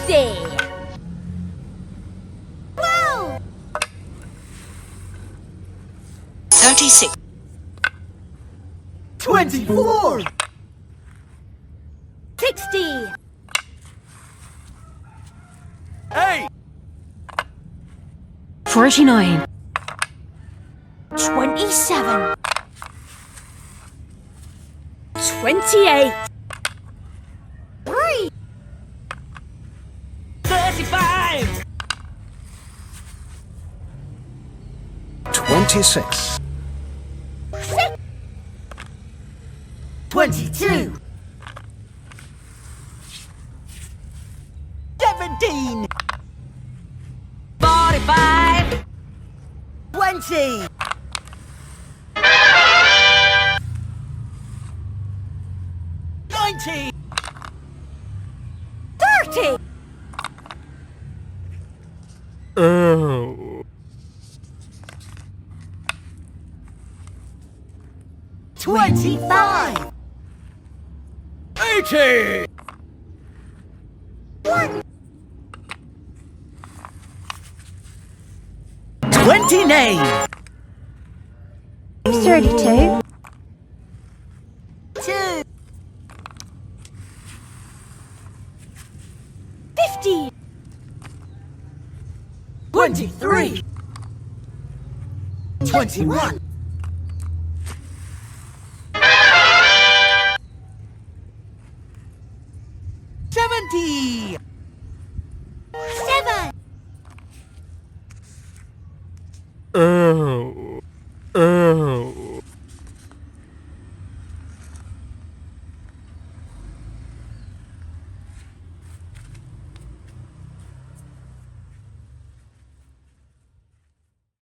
Wow! 36. 24! 60! 8! 49. 27! 28! 3! 35! 26. 22! 17! 45! 20! 90! 30! Oh. 25! 80! 29! 32! 2! 50! 23! 21! 70!